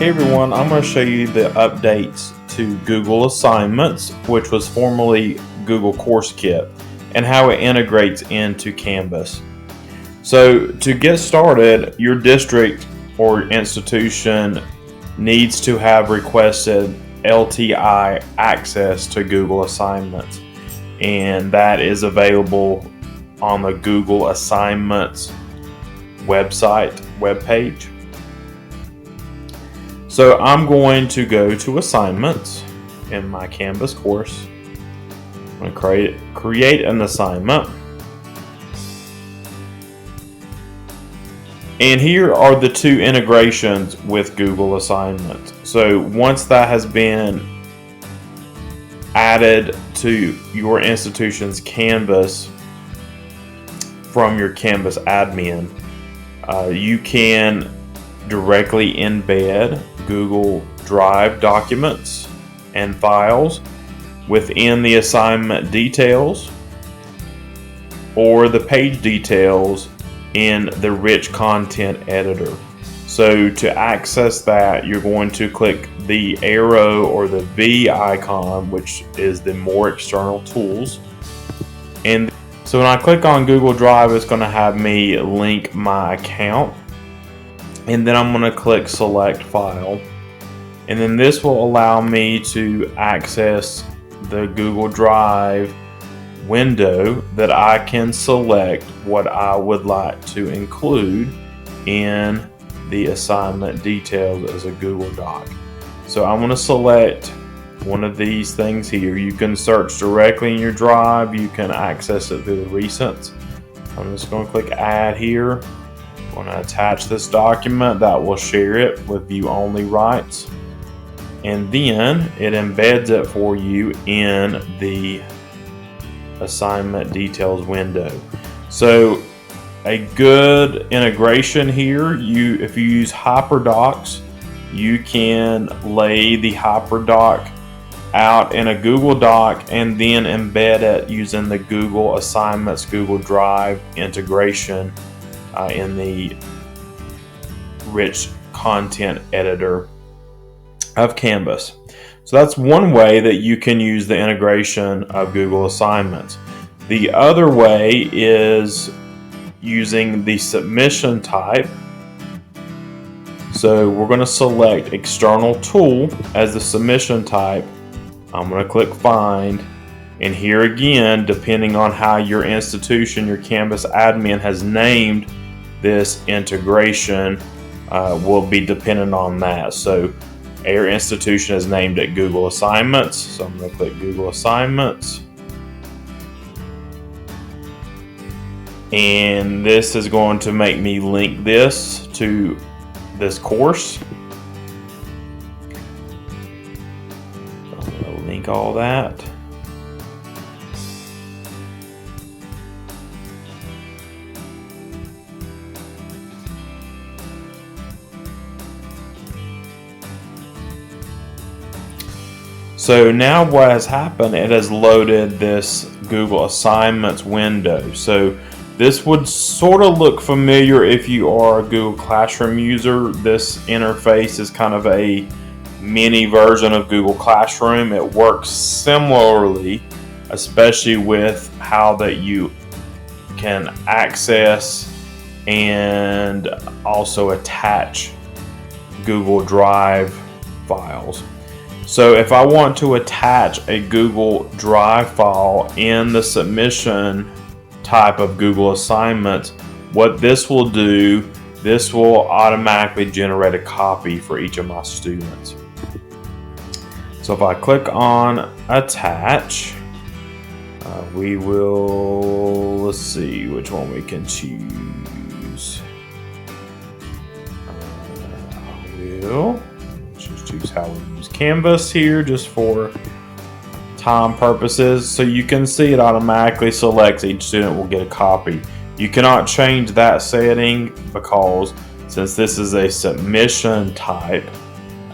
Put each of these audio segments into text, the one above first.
Hey everyone, I'm going to show you the updates to Google Assignments, which was formerly Google CourseKit, and how it integrates into Canvas. So to get started, your district or institution needs to have requested LTI access to Google Assignments, and that is available on the Google Assignments webpage. So I'm going to go to Assignments in my Canvas course. I'm going to create an assignment. And here are the two integrations with Google Assignments. So once that has been added to your institution's Canvas from your Canvas admin, you can directly embed Google Drive documents and files within the assignment details or the page details in the rich content editor. So to access that, you're going to click the arrow or the V icon, which is the more external tools. And so when I click on Google Drive, it's going to have me link my account. And then I'm going to click select file, and then this will allow me to access the Google Drive window that I can select what I would like to include in the assignment details as a Google Doc. So I'm going to select one of these things here. You can search directly in your Drive, you can access it through the recents. I'm just going to click add here. I'm going to attach this document that will share it with view only rights, and then it embeds it for you in the assignment details window. So a good integration here, if you use HyperDocs, you can lay the HyperDoc out in a Google Doc and then embed it using the Google Assignments Google Drive integration in the rich content editor of Canvas. So that's one way that you can use the integration of Google Assignments. The other way is using the submission type. So we're going to select external tool as the submission type. I'm going to click find, and here again, depending on how your institution, your Canvas admin has named this integration, will be dependent on that. So our institution is named it Google Assignments, so I'm going to click Google Assignments, and this is going to make me link this to this course. So I'm going to link all that. So now what has happened, it has loaded this Google Assignments window. So this would sort of look familiar if you are a Google Classroom user. This interface is kind of a mini version of Google Classroom. It works similarly, especially with how that you can access and also attach Google Drive files. So if I want to attach a Google Drive file in the submission type of Google Assignments, what this will do, this will automatically generate a copy for each of my students. So if I click on attach, let's see which one we can choose. Just choose how we use Canvas here just for time purposes. So you can see it automatically selects each student will get a copy. You cannot change that setting because since this is a submission type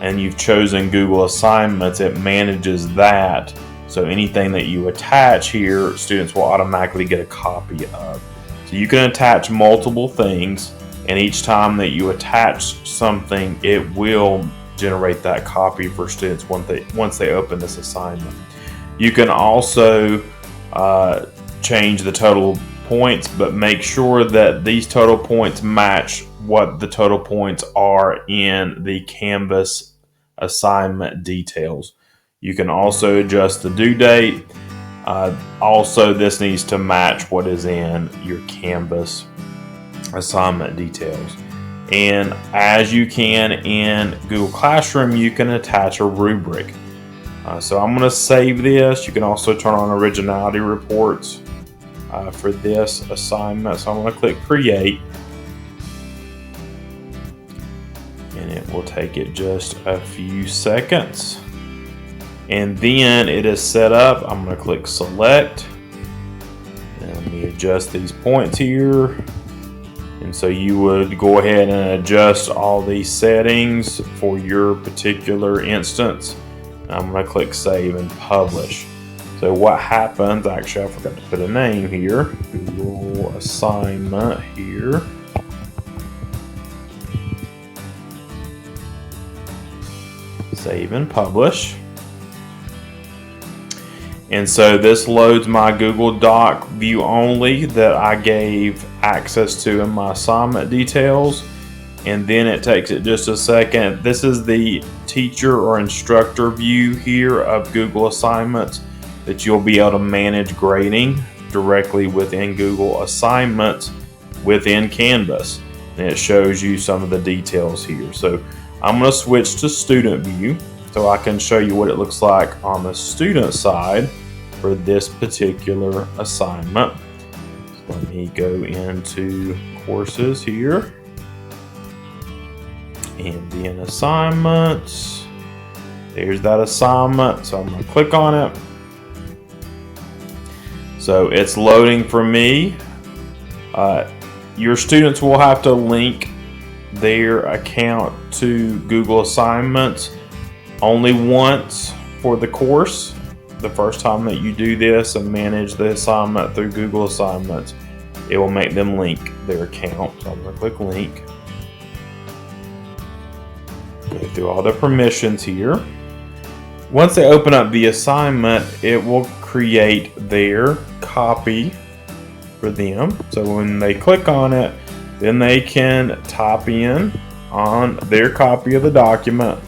and you've chosen Google Assignments, it manages that. So anything that you attach here, students will automatically get a copy of. So you can attach multiple things, and each time that you attach something, it will generate that copy for students once they open this assignment. You can also change the total points, but make sure that these total points match what the total points are in the Canvas assignment details. You can also adjust the due date. Also, this needs to match what is in your Canvas assignment details. And as you can in Google Classroom, you can attach a rubric. So I'm going to save this. You can also turn on originality reports for this assignment. So I'm going to click Create. And it will take it just a few seconds. And then it is set up. I'm going to click Select. And let me adjust these points here. And so you would go ahead and adjust all these settings for your particular instance. I'm going to click Save and Publish. So what happens, actually I forgot to put a name here, Google Assignment here. Save and Publish. And so this loads my Google Doc view only that I gave access to in my assignment details. And then it takes it just a second. This is the teacher or instructor view here of Google Assignments that you'll be able to manage grading directly within Google Assignments within Canvas. And it shows you some of the details here. So I'm going to switch to student view so I can show you what it looks like on the student side for this particular assignment. So let me go into courses here. And then assignments. There's that assignment. So I'm going to click on it. So it's loading for me. Your students will have to link their account to Google Assignments only once for the course. The first time that you do this and manage the assignment through Google Assignments, it will make them link their account. So I'm going to click Link. Go through all the permissions here. Once they open up the assignment, it will create their copy for them. So when they click on it, then they can type in on their copy of the document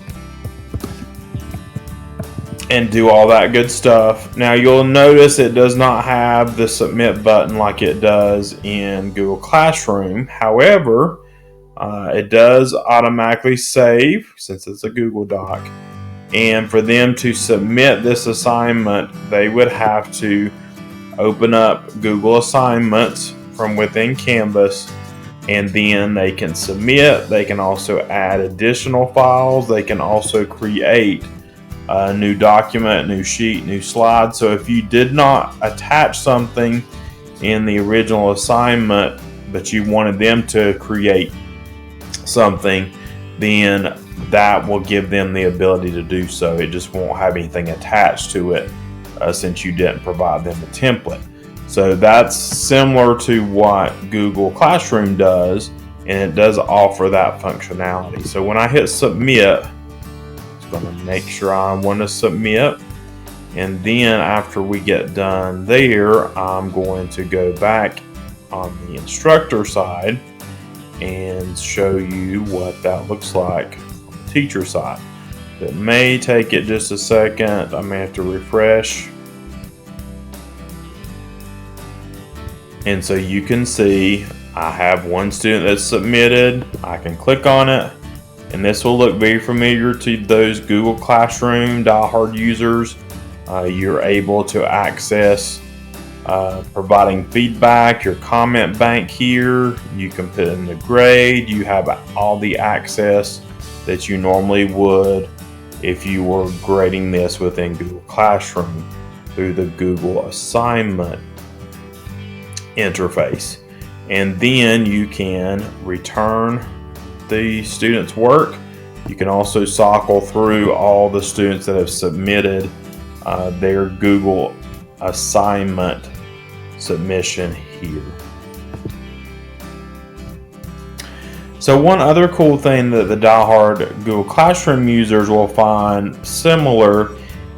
and do all that good stuff. Now you'll notice it does not have the submit button like it does in Google Classroom. However, it does automatically save since it's a Google Doc. And for them to submit this assignment, they would have to open up Google Assignments from within Canvas, and then they can submit. They can also add additional files. They can also create a new document, new sheet, new slide. So if you did not attach something in the original assignment, but you wanted them to create something, then that will give them the ability to do so. It just won't have anything attached to it since you didn't provide them a template. So that's similar to what Google Classroom does, and it does offer that functionality. So when I hit submit, it's going to make sure I want to submit. And then after we get done there, I'm going to go back on the instructor side and show you what that looks like on the teacher side. It may take it just a second. I may have to refresh. And so you can see I have one student that's submitted. I can click on it, and this will look very familiar to those Google Classroom diehard users. You're able to access providing feedback, your comment bank here. You can put in the grade. You have all the access that you normally would if you were grading this within Google Classroom through the Google Assignment interface. And then you can return the student's work. You can also cycle through all the students that have submitted their Google Assignment submission here. So one other cool thing that the diehard Google Classroom users will find similar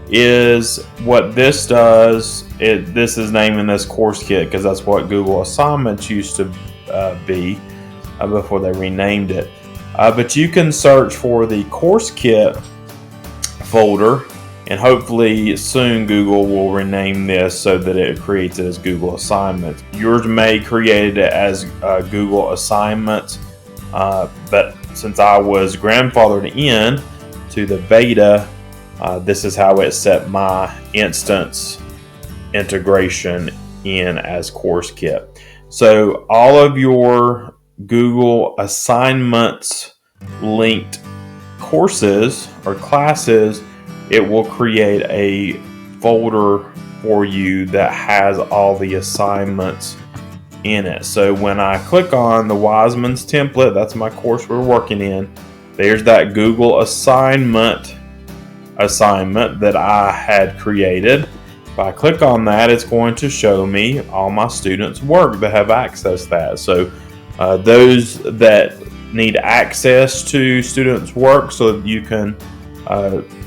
is what this does. This is naming this CourseKit because that's what Google Assignments used to be before they renamed it. But you can search for the CourseKit folder, and hopefully soon Google will rename this so that it creates it as Google Assignments. Yours may create it as Google Assignments, but since I was grandfathered in to the beta, this is how it set my instance integration in as CourseKit. So all of your Google Assignments linked courses or classes, it will create a folder for you that has all the assignments in it. So when I click on the Wiseman's template, that's my course we're working in, there's that Google assignment that I had created. If I click on that, it's going to show me all my students' work that have access to that. So those that need access to students' work so that you can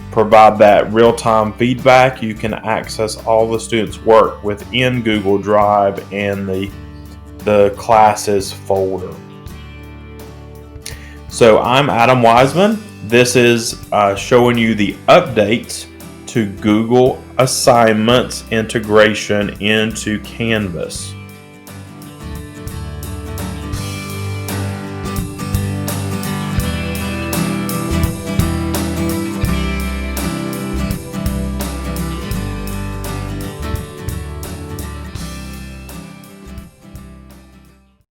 provide that real-time feedback, you can access all the students' work within Google Drive and the classes folder. So I'm Adam Wiseman. This is showing you the updates to Google Assignments integration into Canvas.